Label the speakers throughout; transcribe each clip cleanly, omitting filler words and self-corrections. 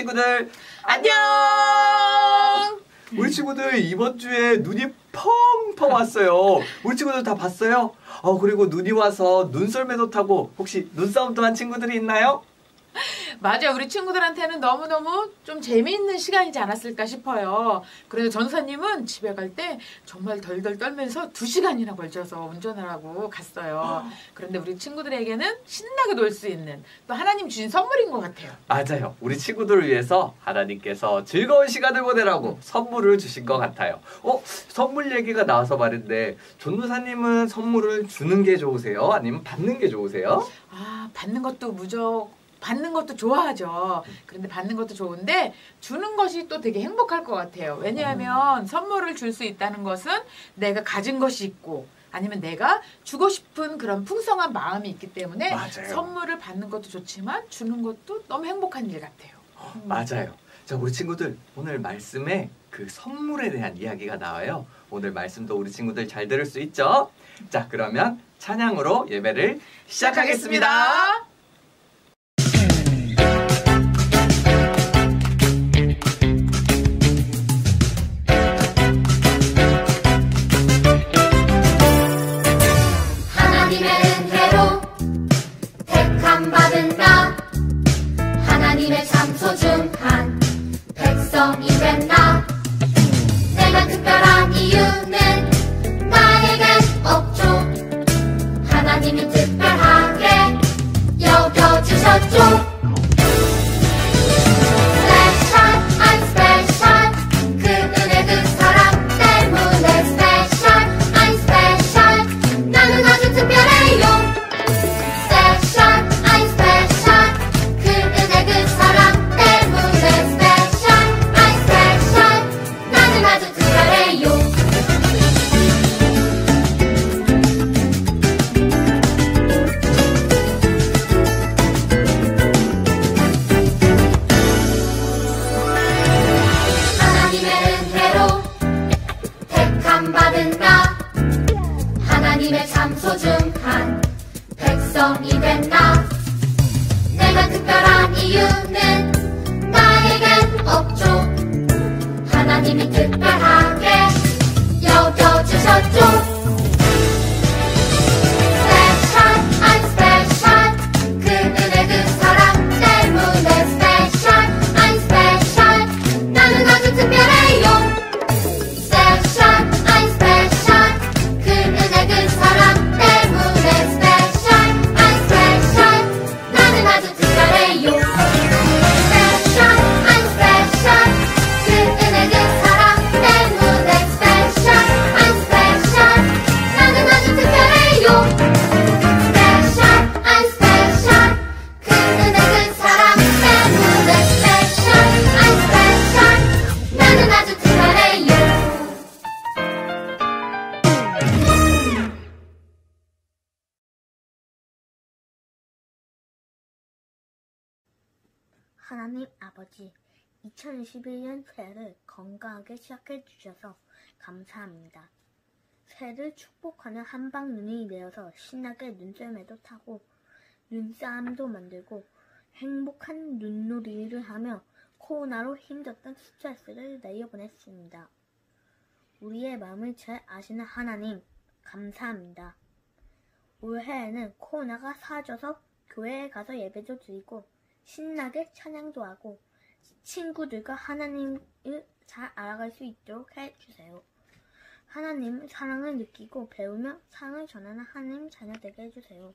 Speaker 1: 친구들
Speaker 2: 안녕!
Speaker 1: 우리 친구들 이번 주에 눈이 펑펑 왔어요. 우리 친구들 다 봤어요? 그리고 눈이 와서 눈썰매도 타고 혹시 눈싸움도 한 친구들이 있나요?
Speaker 2: 맞아요. 우리 친구들한테는 너무너무 좀 재미있는 시간이지 않았을까 싶어요. 그래도 전사님은 집에 갈 때 정말 덜덜 떨면서 2시간이나 걸쳐서 운전을 하고 갔어요. 그런데 우리 친구들에게는 신나게 놀 수 있는 또 하나님 주신 선물인 것 같아요.
Speaker 1: 맞아요. 우리 친구들을 위해서 하나님께서 즐거운 시간을 보내라고 선물을 주신 것 같아요. 선물 얘기가 나와서 말인데 전도사님은 선물을 주는 게 좋으세요? 아니면 받는 게 좋으세요?
Speaker 2: 받는 것도 좋아하죠. 그런데 받는 것도 좋은데 주는 것이 또 되게 행복할 것 같아요. 왜냐하면 선물을 줄 수 있다는 것은 내가 가진 것이 있고 아니면 내가 주고 싶은 그런 풍성한 마음이 있기 때문에
Speaker 1: 맞아요.
Speaker 2: 선물을 받는 것도 좋지만 주는 것도 너무 행복한 일 같아요.
Speaker 1: 맞아요. 자, 우리 친구들 오늘 말씀에 그 선물에 대한 이야기가 나와요. 오늘 말씀도 우리 친구들 잘 들을 수 있죠? 자, 그러면 찬양으로 예배를 시작하겠습니다.
Speaker 3: 받은 나 하나님의 참 소중한 백성이 된 나 내가 특별한 이유는 나에겐 없죠 하나님이 특별하게 여겨주셨죠 받은 나 하나님의 참 소중한 백성이 된 나 내가 특별한 이유는 나에겐 없죠 하나님이 특별하게 여겨주셨죠
Speaker 4: 하나님 아버지, 2021년 새해를 건강하게 시작해 주셔서 감사합니다. 새해를 축복하는 한방 눈이 내어서 신나게 눈썰매도 타고 눈싸움도 만들고 행복한 눈놀이를 하며 코로나로 힘들었던 스트레스를 내려보냈습니다. 우리의 마음을 잘 아시는 하나님, 감사합니다. 올해에는 코로나가 사라져서 교회에 가서 예배도 드리고 신나게 찬양도 하고 친구들과 하나님을 잘 알아갈 수 있도록 해주세요. 하나님 사랑을 느끼고 배우며 사랑을 전하는 하나님 자녀 되게 해주세요.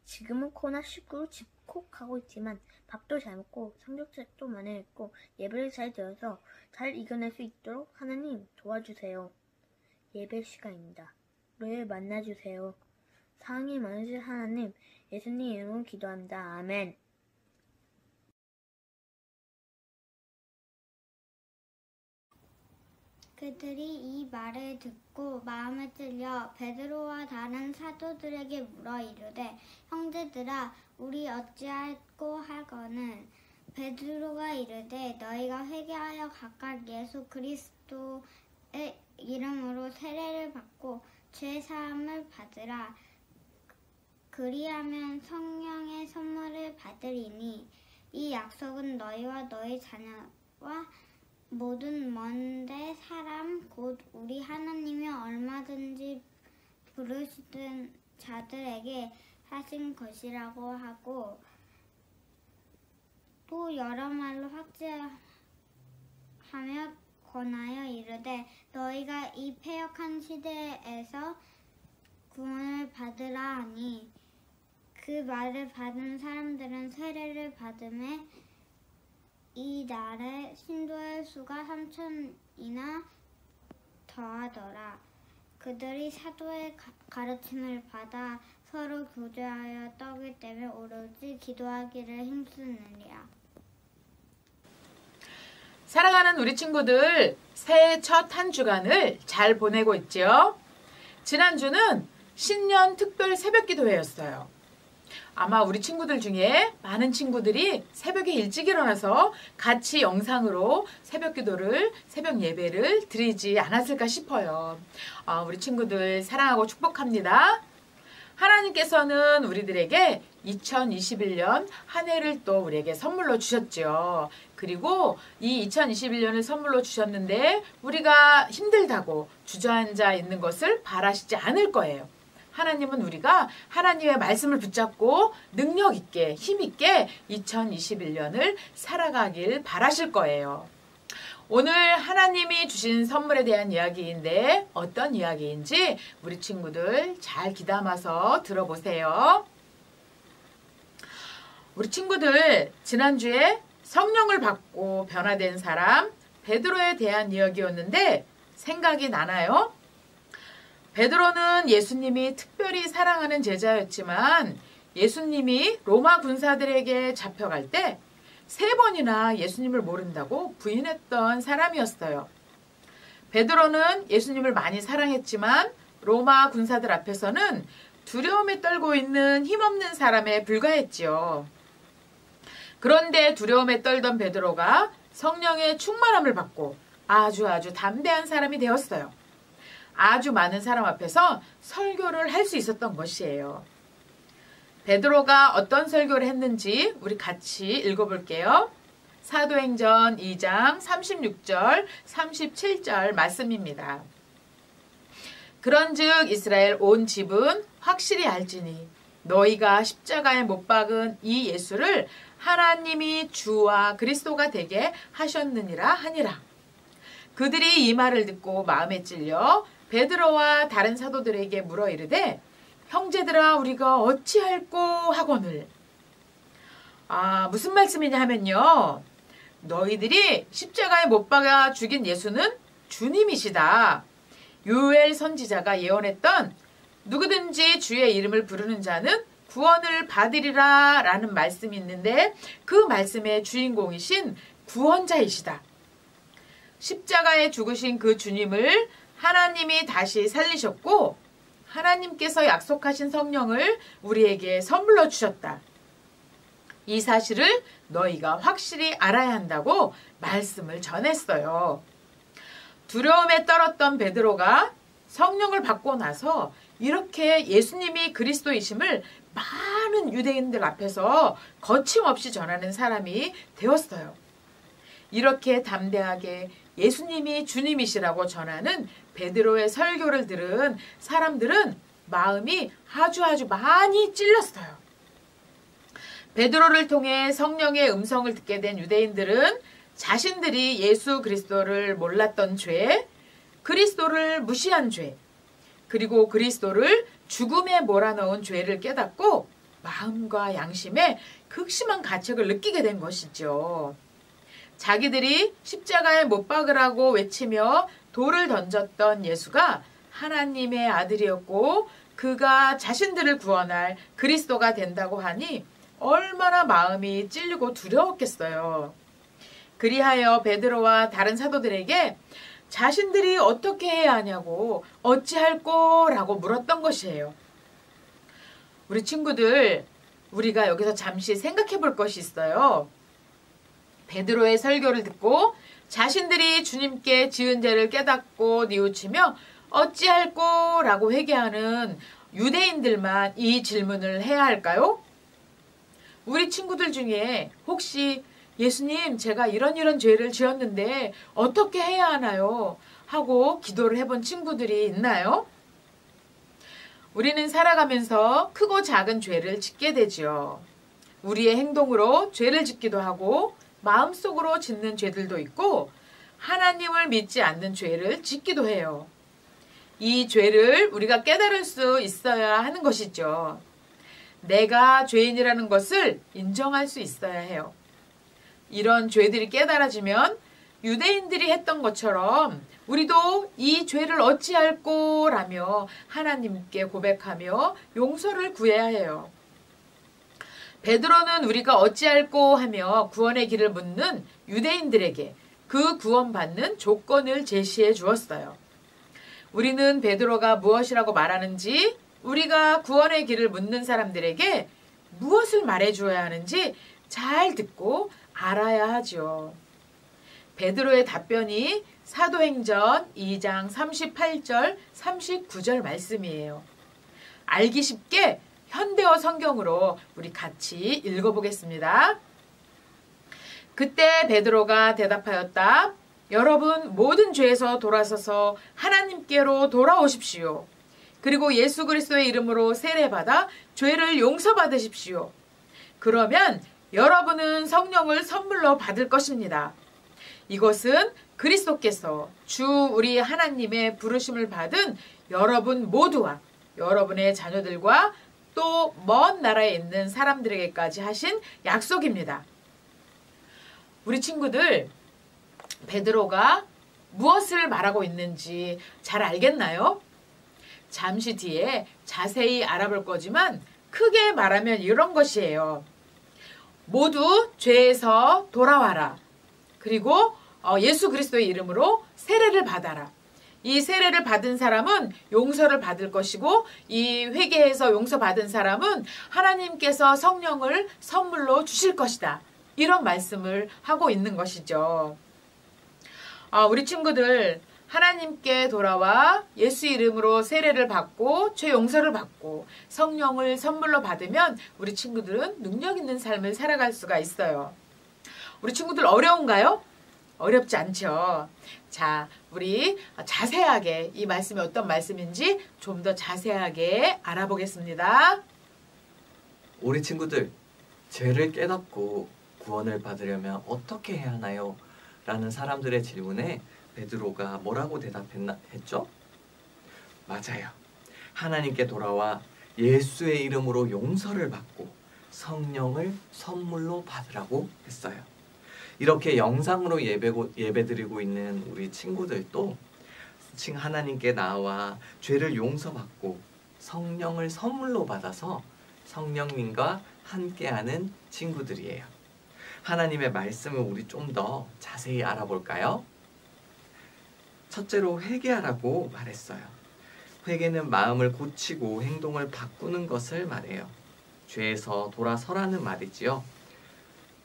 Speaker 4: 지금은 코로나19로 집콕하고 있지만 밥도 잘 먹고 성경책도 많이 읽고 예배를 잘 들어서 잘 이겨낼 수 있도록 하나님 도와주세요. 예배 시간입니다. 늘 만나주세요. 사랑이 많으신 하나님, 예수님 이름으로 기도합니다. 아멘.
Speaker 5: 그들이 이 말을 듣고 마음에 찔려 베드로와 다른 사도들에게 물어 이르되 형제들아 우리 어찌할꼬 하거늘 베드로가 이르되 너희가 회개하여 각각 예수 그리스도의 이름으로 세례를 받고 죄 사함을 받으라. 그리하면 성령의 선물을 받으리니 이 약속은 너희와 너희 자녀와 모든 먼데 사람 곧 우리 하나님이 얼마든지 부르시던 자들에게 하신 것이라고 하고 또 여러 말로 확증하며 권하여 이르되 너희가 이 패역한 시대에서 구원을 받으라 하니 그 말을 받은 사람들은 세례를 받음에 이 날에 신도의 수가 3,000이나 더하더라. 그들이 사도의 가르침을 받아 서로 교제하여 떡을 떼며 오로지 기도하기를 힘쓰느니라.
Speaker 2: 사랑하는 우리 친구들, 새해 첫 한 주간을 잘 보내고 있죠? 지난주는 신년 특별 새벽 기도회였어요. 아마 우리 친구들 중에 많은 친구들이 새벽에 일찍 일어나서 같이 영상으로 새벽 기도를, 새벽 예배를 드리지 않았을까 싶어요. 우리 친구들 사랑하고 축복합니다. 하나님께서는 우리들에게 2021년 한 해를 또 우리에게 선물로 주셨죠. 그리고 이 2021년을 선물로 주셨는데 우리가 힘들다고 주저앉아 있는 것을 바라시지 않을 거예요. 하나님은 우리가 하나님의 말씀을 붙잡고 능력 있게 힘 있게 2021년을 살아가길 바라실 거예요. 오늘 하나님이 주신 선물에 대한 이야기인데 어떤 이야기인지 우리 친구들 잘 귀담아서 들어보세요. 우리 친구들 지난주에 성령을 받고 변화된 사람 베드로에 대한 이야기였는데 생각이 나나요? 베드로는 예수님이 특별히 사랑하는 제자였지만 예수님이 로마 군사들에게 잡혀갈 때 3번이나 예수님을 모른다고 부인했던 사람이었어요. 베드로는 예수님을 많이 사랑했지만 로마 군사들 앞에서는 두려움에 떨고 있는 힘없는 사람에 불과했지요. 그런데 두려움에 떨던 베드로가 성령의 충만함을 받고 아주 담대한 사람이 되었어요. 아주 많은 사람 앞에서 설교를 할 수 있었던 것이에요. 베드로가 어떤 설교를 했는지 우리 같이 읽어볼게요. 사도행전 2장 36절, 37절 말씀입니다. 그런즉 이스라엘 온 집은 확실히 알지니 너희가 십자가에 못 박은 이 예수를 하나님이 주와 그리스도가 되게 하셨느니라 하니라. 그들이 이 말을 듣고 마음에 찔려 베드로와 다른 사도들에게 물어 이르되 형제들아 우리가 어찌할꼬 하거늘. 무슨 말씀이냐 하면요. 너희들이 십자가에 못 박아 죽인 예수는 주님이시다. 요엘 선지자가 예언했던 누구든지 주의 이름을 부르는 자는 구원을 받으리라 라는 말씀이 있는데 그 말씀의 주인공이신 구원자이시다. 십자가에 죽으신 그 주님을 하나님이 다시 살리셨고 하나님께서 약속하신 성령을 우리에게 선물로 주셨다. 이 사실을 너희가 확실히 알아야 한다고 말씀을 전했어요. 두려움에 떨었던 베드로가 성령을 받고 나서 이렇게 예수님이 그리스도이심을 많은 유대인들 앞에서 거침없이 전하는 사람이 되었어요. 이렇게 담대하게 예수님이 주님이시라고 전하는 베드로의 설교를 들은 사람들은 마음이 아주 많이 찔렸어요. 베드로를 통해 성령의 음성을 듣게 된 유대인들은 자신들이 예수 그리스도를 몰랐던 죄, 그리스도를 무시한 죄, 그리고 그리스도를 죽음에 몰아넣은 죄를 깨닫고 마음과 양심에 극심한 가책을 느끼게 된 것이죠. 자기들이 십자가에 못 박으라고 외치며 돌을 던졌던 예수가 하나님의 아들이었고 그가 자신들을 구원할 그리스도가 된다고 하니 얼마나 마음이 찔리고 두려웠겠어요. 그리하여 베드로와 다른 사도들에게 자신들이 어떻게 해야 하냐고 어찌할꼬라고 물었던 것이에요. 우리 친구들, 우리가 여기서 잠시 생각해 볼 것이 있어요. 베드로의 설교를 듣고 자신들이 주님께 지은 죄를 깨닫고 뉘우치며 어찌할꼬라고 회개하는 유대인들만 이 질문을 해야 할까요? 우리 친구들 중에 혹시 예수님, 제가 이런 죄를 지었는데 어떻게 해야 하나요? 하고 기도를 해본 친구들이 있나요? 우리는 살아가면서 크고 작은 죄를 짓게 되지요. 우리의 행동으로 죄를 짓기도 하고 마음속으로 짓는 죄들도 있고 하나님을 믿지 않는 죄를 짓기도 해요. 이 죄를 우리가 깨달을 수 있어야 하는 것이죠. 내가 죄인이라는 것을 인정할 수 있어야 해요. 이런 죄들이 깨달아지면 유대인들이 했던 것처럼 우리도 이 죄를 어찌할꼬 라며 하나님께 고백하며 용서를 구해야 해요. 베드로는 우리가 어찌할꼬 하며 구원의 길을 묻는 유대인들에게 그 구원받는 조건을 제시해 주었어요. 우리는 베드로가 무엇이라고 말하는지, 우리가 구원의 길을 묻는 사람들에게 무엇을 말해 주어야 하는지 잘 듣고 알아야 하죠. 베드로의 답변이 사도행전 2장 38절 39절 말씀이에요. 알기 쉽게 현대어 성경으로 우리 같이 읽어보겠습니다. 그때 베드로가 대답하였다. 여러분 모든 죄에서 돌아서서 하나님께로 돌아오십시오. 그리고 예수 그리스도의 이름으로 세례받아 죄를 용서받으십시오. 그러면 여러분은 성령을 선물로 받을 것입니다. 이것은 그리스도께서 주 우리 하나님의 부르심을 받은 여러분 모두와 여러분의 자녀들과 또 먼 나라에 있는 사람들에게까지 하신 약속입니다. 우리 친구들, 베드로가 무엇을 말하고 있는지 잘 알겠나요? 잠시 뒤에 자세히 알아볼 거지만 크게 말하면 이런 것이에요. 모두 죄에서 돌아와라. 그리고 예수 그리스도의 이름으로 세례를 받아라. 이 세례를 받은 사람은 용서를 받을 것이고 이 회개에서 용서받은 사람은 하나님께서 성령을 선물로 주실 것이다. 이런 말씀을 하고 있는 것이죠. 우리 친구들, 하나님께 돌아와 예수 이름으로 세례를 받고 죄 용서를 받고 성령을 선물로 받으면 우리 친구들은 능력 있는 삶을 살아갈 수가 있어요. 우리 친구들 어려운가요? 어렵지 않죠. 자, 우리 자세하게 이 말씀이 어떤 말씀인지 좀 더 자세하게 알아보겠습니다.
Speaker 1: 우리 친구들, 죄를 깨닫고 구원을 받으려면 어떻게 해야 하나요? 라는 사람들의 질문에 베드로가 뭐라고 대답했죠? 맞아요. 하나님께 돌아와 예수의 이름으로 용서를 받고 성령을 선물로 받으라고 했어요. 이렇게 영상으로 예배드리고 있는 우리 친구들도 하나님께 나와 죄를 용서받고 성령을 선물로 받아서 성령님과 함께하는 친구들이에요. 하나님의 말씀을 우리 좀 더 자세히 알아볼까요? 첫째로 회개하라고 말했어요. 회개는 마음을 고치고 행동을 바꾸는 것을 말해요. 죄에서 돌아서라는 말이지요.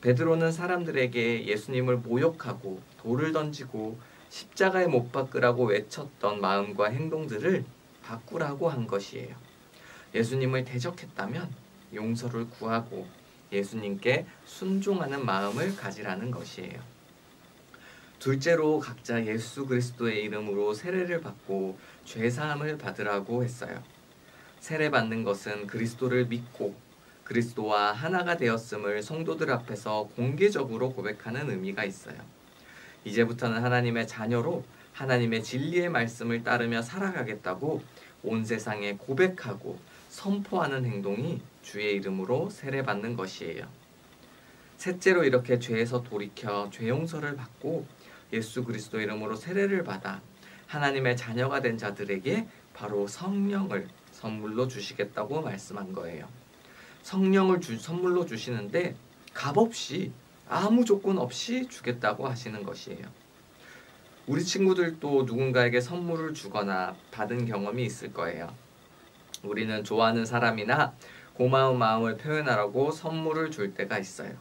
Speaker 1: 베드로는 사람들에게 예수님을 모욕하고 돌을 던지고 십자가에 못 박으라고 외쳤던 마음과 행동들을 바꾸라고 한 것이에요. 예수님을 대적했다면 용서를 구하고 예수님께 순종하는 마음을 가지라는 것이에요. 둘째로 각자 예수 그리스도의 이름으로 세례를 받고 죄사함을 받으라고 했어요. 세례받는 것은 그리스도를 믿고 그리스도와 하나가 되었음을 성도들 앞에서 공개적으로 고백하는 의미가 있어요. 이제부터는 하나님의 자녀로 하나님의 진리의 말씀을 따르며 살아가겠다고 온 세상에 고백하고 선포하는 행동이 주의 이름으로 세례받는 것이에요. 셋째로 이렇게 죄에서 돌이켜 죄 용서를 받고 예수 그리스도 이름으로 세례를 받아 하나님의 자녀가 된 자들에게 바로 성령을 선물로 주시겠다고 말씀한 거예요. 성령을 선물로 주시는데 값없이 아무 조건 없이 주겠다고 하시는 것이에요. 우리 친구들도 누군가에게 선물을 주거나 받은 경험이 있을 거예요. 우리는 좋아하는 사람이나 고마운 마음을 표현하라고 선물을 줄 때가 있어요.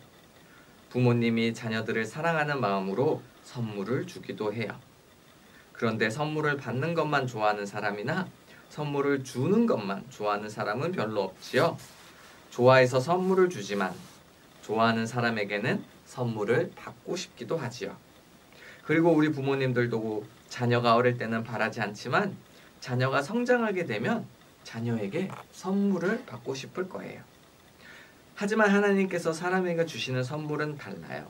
Speaker 1: 부모님이 자녀들을 사랑하는 마음으로 선물을 주기도 해요. 그런데 선물을 받는 것만 좋아하는 사람이나 선물을 주는 것만 좋아하는 사람은 별로 없지요. 좋아해서 선물을 주지만 좋아하는 사람에게는 선물을 받고 싶기도 하지요. 그리고 우리 부모님들도 자녀가 어릴 때는 바라지 않지만 자녀가 성장하게 되면 자녀에게 선물을 받고 싶을 거예요. 하지만 하나님께서 사람에게 주시는 선물은 달라요.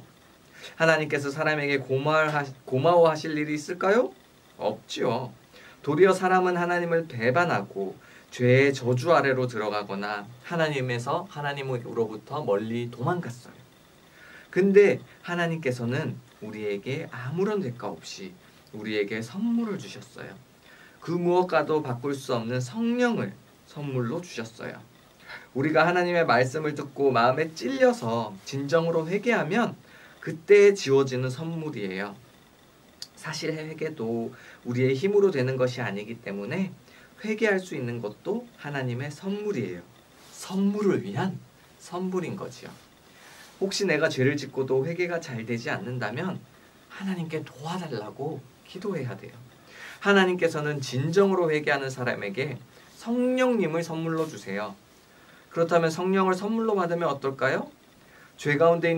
Speaker 1: 하나님께서 사람에게 고마워하실 일이 있을까요? 없지요. 도리어 사람은 하나님을 배반하고 죄의 저주 아래로 들어가거나 하나님으로부터 멀리 도망갔어요. 근데 하나님께서는 우리에게 아무런 대가 없이 우리에게 선물을 주셨어요. 그 무엇과도 바꿀 수 없는 성령을 선물로 주셨어요. 우리가 하나님의 말씀을 듣고 마음에 찔려서 진정으로 회개하면 그때 지워지는 선물이에요. 사실 회개도 우리의 힘으로 되는 것이 아니기 때문에 회개할 수 있는 것도 하나님의 선물이에요. 선물을 위한 선물인 거지요. 혹시 내가 죄를 짓고도 회개가 잘 되지 않는다면 하나님께 도와달라고 기도해야 돼요. 하나님께서는 진정으로 회개하는 사람에게 성령님을 선물로 주세요. 그렇다면 성령을 선물로 받으면 어떨까요? 죄 가운데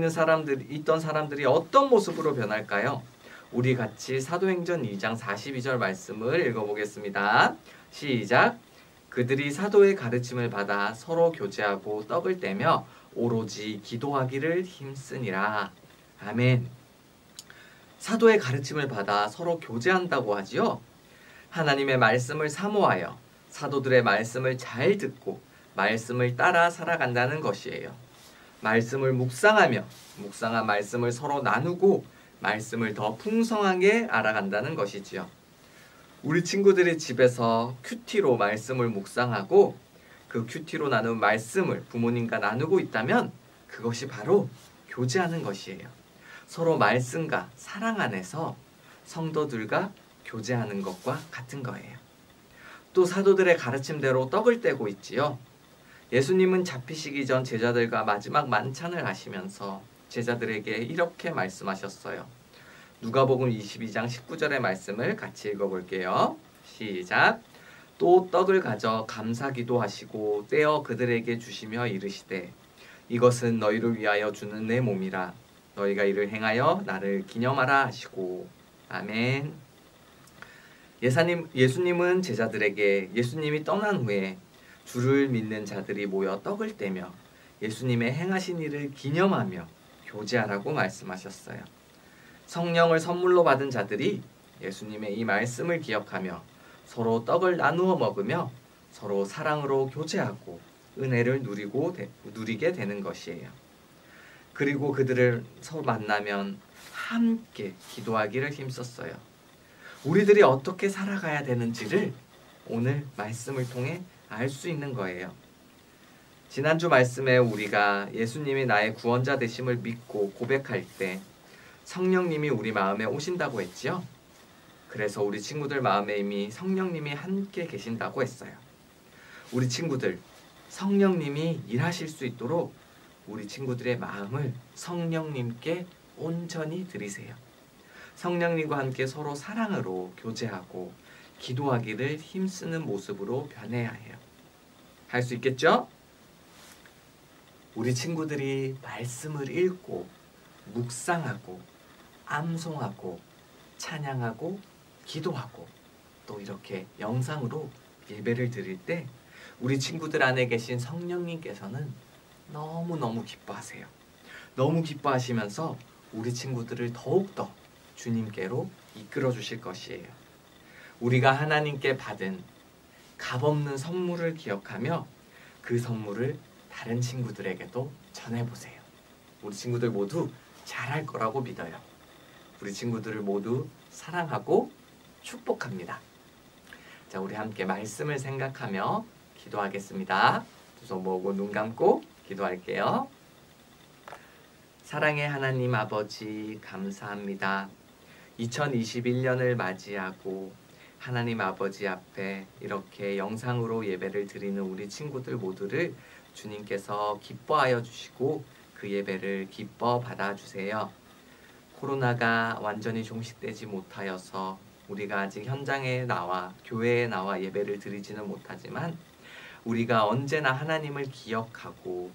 Speaker 1: 있던 사람들이 어떤 모습으로 변할까요? 우리 같이 사도행전 2장 42절 말씀을 읽어보겠습니다. 시작! 그들이 사도의 가르침을 받아 서로 교제하고 떡을 떼며 오로지 기도하기를 힘쓰니라. 아멘. 사도의 가르침을 받아 서로 교제한다고 하지요. 하나님의 말씀을 사모하여 사도들의 말씀을 잘 듣고 말씀을 따라 살아간다는 것이에요. 말씀을 묵상하며 묵상한 말씀을 서로 나누고 말씀을 더 풍성하게 알아간다는 것이지요. 우리 친구들이 집에서 큐티로 말씀을 묵상하고 그 큐티로 나눈 말씀을 부모님과 나누고 있다면 그것이 바로 교제하는 것이에요. 서로 말씀과 사랑 안에서 성도들과 교제하는 것과 같은 거예요. 또 사도들의 가르침대로 떡을 떼고 있지요. 예수님은 잡히시기 전 제자들과 마지막 만찬을 하시면서 제자들에게 이렇게 말씀하셨어요. 누가복음 22장 19절의 말씀을 같이 읽어볼게요. 시작! 또 떡을 가져 감사기도 하시고 떼어 그들에게 주시며 이르시되 이것은 너희를 위하여 주는 내 몸이라 너희가 이를 행하여 나를 기념하라 하시고. 아멘. 예수님은 제자들에게 예수님이 떠난 후에 주를 믿는 자들이 모여 떡을 떼며 예수님의 행하신 일을 기념하며 교제하라고 말씀하셨어요. 성령을 선물로 받은 자들이 예수님의 이 말씀을 기억하며 서로 떡을 나누어 먹으며 서로 사랑으로 교제하고 은혜를 누리게 되는 것이에요. 그리고 그들을 서로 만나면 함께 기도하기를 힘썼어요. 우리들이 어떻게 살아가야 되는지를 오늘 말씀을 통해 알 수 있는 거예요. 지난주 말씀에 우리가 예수님이 나의 구원자 되심을 믿고 고백할 때 성령님이 우리 마음에 오신다고 했지요. 그래서 우리 친구들 마음에 이미 성령님이 함께 계신다고 했어요. 우리 친구들, 성령님이 일하실 수 있도록 우리 친구들의 마음을 성령님께 온전히 드리세요. 성령님과 함께 서로 사랑으로 교제하고 기도하기를 힘쓰는 모습으로 변해야 해요. 할 수 있겠죠? 우리 친구들이 말씀을 읽고 묵상하고 암송하고 찬양하고 기도하고 또 이렇게 영상으로 예배를 드릴 때 우리 친구들 안에 계신 성령님께서는 너무너무 기뻐하세요. 너무 기뻐하시면서 우리 친구들을 더욱더 주님께로 이끌어 주실 것이에요. 우리가 하나님께 받은 값없는 선물을 기억하며 그 선물을 다른 친구들에게도 전해보세요. 우리 친구들 모두 잘할 거라고 믿어요. 우리 친구들을 모두 사랑하고 축복합니다. 자, 우리 함께 말씀을 생각하며 기도하겠습니다. 두 손 모으고 눈 감고 기도할게요. 사랑의 하나님 아버지 감사합니다. 2021년을 맞이하고 하나님 아버지 앞에 이렇게 영상으로 예배를 드리는 우리 친구들 모두를 주님께서 기뻐하여 주시고 그 예배를 기뻐 받아주세요. 코로나가 완전히 종식되지 못하여서 우리가 아직 현장에 나와 교회에 나와 예배를 드리지는 못하지만 우리가 언제나 하나님을 기억하고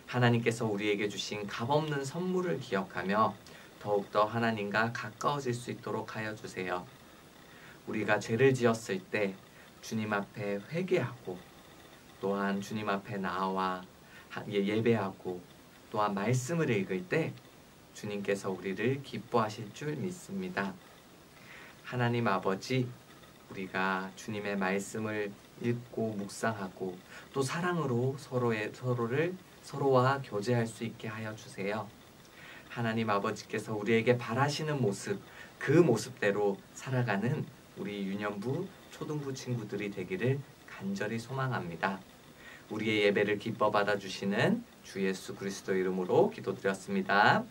Speaker 1: 하나님께서 우리에게 주신 값없는 선물을 기억하며 더욱더 하나님과 가까워질 수 있도록 하여 주세요. 우리가 죄를 지었을 때 주님 앞에 회개하고 또한 주님 앞에 나와 예배하고 또한 말씀을 읽을 때 주님께서 우리를 기뻐하실 줄 믿습니다. 하나님 아버지, 우리가 주님의 말씀을 읽고 묵상하고 또 사랑으로 서로와 교제할 수 있게 하여 주세요. 하나님 아버지께서 우리에게 바라시는 모습, 그 모습대로 살아가는 우리 유년부, 초등부 친구들이 되기를 간절히 소망합니다. 우리의 예배를 기뻐 받아주시는 주 예수 그리스도 이름으로 기도드렸습니다.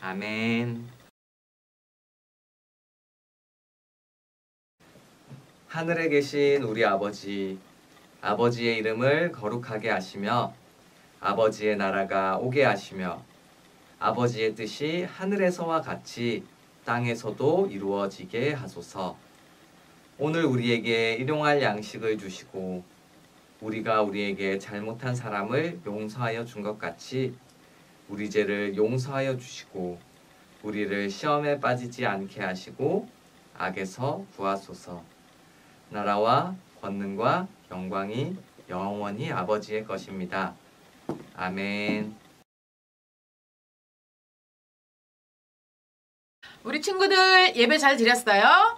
Speaker 1: 아멘. 하늘에 계신 우리 아버지, 아버지의 이름을 거룩하게 하시며 아버지의 나라가 오게 하시며 아버지의 뜻이 하늘에서와 같이 땅에서도 이루어지게 하소서. 오늘 우리에게 일용할 양식을 주시고 우리가 우리에게 잘못한 사람을 용서하여 준 것 같이 우리 죄를 용서하여 주시고 우리를 시험에 빠지지 않게 하시고 악에서 구하소서. 나라와 권능과 영광이 영원히 아버지의 것입니다. 아멘.
Speaker 2: 우리 친구들 예배 잘 드렸어요?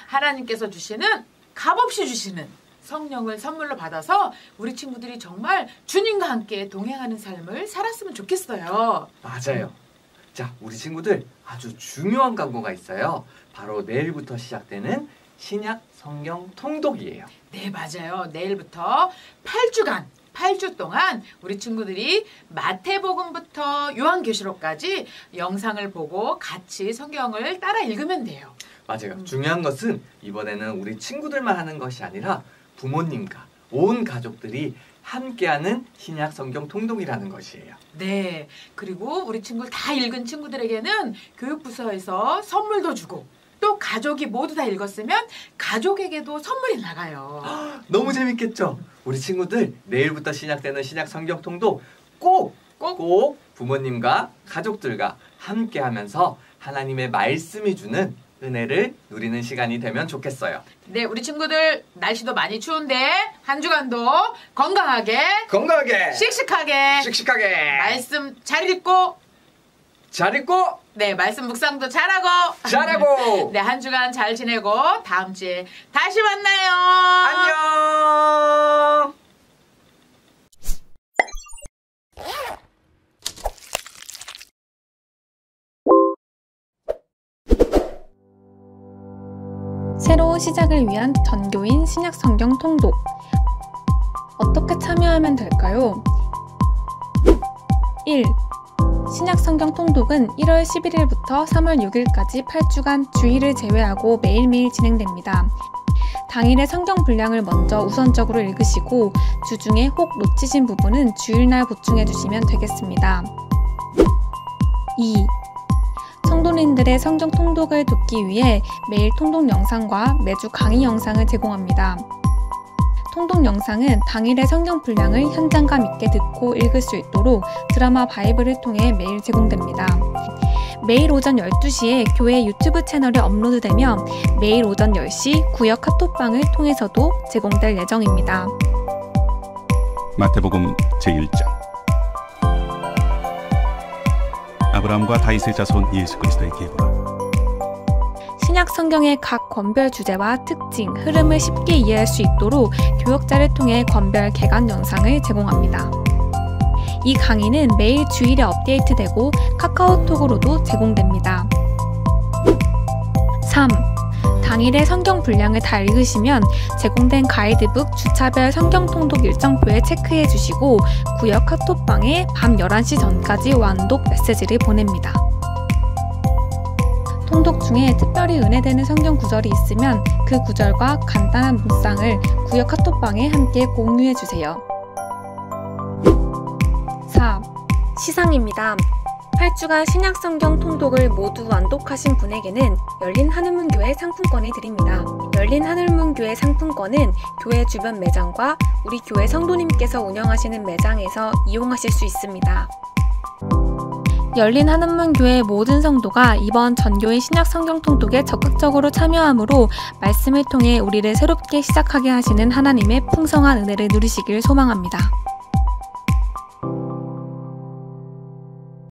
Speaker 2: 하나님께서 주시는 값없이 주시는 성령을 선물로 받아서 우리 친구들이 정말 주님과 함께 동행하는 삶을 살았으면 좋겠어요.
Speaker 1: 맞아요. 자, 우리 친구들 아주 중요한 광고가 있어요. 바로 내일부터 시작되는 신약 성경 통독이에요.
Speaker 2: 네, 맞아요. 내일부터 8주 동안 우리 친구들이 마태복음부터 요한계시록까지 영상을 보고 같이 성경을 따라 읽으면 돼요.
Speaker 1: 맞아요. 중요한 것은 이번에는 우리 친구들만 하는 것이 아니라 부모님과 온 가족들이 함께하는 신약 성경 통독이라는 것이에요.
Speaker 2: 네. 그리고 우리 친구들 다 읽은 친구들에게는 교육부서에서 선물도 주고 또 가족이 모두 다 읽었으면 가족에게도 선물이 나가요.
Speaker 1: 너무 재밌겠죠? 우리 친구들 내일부터 시작되는 신약 성경 통독 꼭 부모님과 가족들과 함께하면서 하나님의 말씀이 주는 은혜를 누리는 시간이 되면 좋겠어요.
Speaker 2: 네, 우리 친구들 날씨도 많이 추운데 한 주간도 건강하게 씩씩하게 말씀 잘 읽고 네, 말씀 묵상도 잘하고 네, 한 주간 잘 지내고 다음 주에 다시 만나요.
Speaker 1: 안녕.
Speaker 6: 새로운 시작을 위한 전교인 신약 성경 통독. 어떻게 참여하면 될까요? 1. 신약 성경 통독은 1월 11일부터 3월 6일까지 8주간 주일을 제외하고 매일매일 진행됩니다. 당일의 성경 분량을 먼저 우선적으로 읽으시고 주중에 혹 놓치신 부분은 주일날 보충해 주시면 되겠습니다. 2. 성도님들의 성경 통독을 돕기 위해 매일 통독 영상과 매주 강의 영상을 제공합니다. 통독 영상은 당일의 성경 분량을 현장감 있게 듣고 읽을 수 있도록 드라마 바이블을 통해 매일 제공됩니다. 매일 오전 12시에 교회 유튜브 채널에 업로드되며 매일 오전 10시 구역 카톡방을 통해서도 제공될 예정입니다.
Speaker 7: 마태복음 제1장. 아브라함과 다윗의 자손 예수 그리스도의 계보라.
Speaker 6: 신약 성경의 각 권별 주제와 특징, 흐름을 쉽게 이해할 수 있도록 교역자를 통해 권별 개관 영상을 제공합니다. 이 강의는 매일 주일에 업데이트되고 카카오톡으로도 제공됩니다. 3. 당일의 성경 분량을 다 읽으시면 제공된 가이드북 주차별 성경 통독 일정표에 체크해 주시고 구역 카톡방에 밤 11시 전까지 완독 메시지를 보냅니다. 통독 중에 특별히 은혜되는 성경 구절이 있으면 그 구절과 간단한 묵상을 구역 카톡방에 함께 공유해 주세요. 4. 시상입니다. 8주간 신약성경 통독을 모두 완독하신 분에게는 열린 하늘문교회 상품권을 드립니다. 열린 하늘문교회 상품권은 교회 주변 매장과 우리 교회 성도님께서 운영하시는 매장에서 이용하실 수 있습니다. 열린 하늘문교회 모든 성도가 이번 전교인 신약성경 통독에 적극적으로 참여함으로 말씀을 통해 우리를 새롭게 시작하게 하시는 하나님의 풍성한 은혜를 누리시길 소망합니다.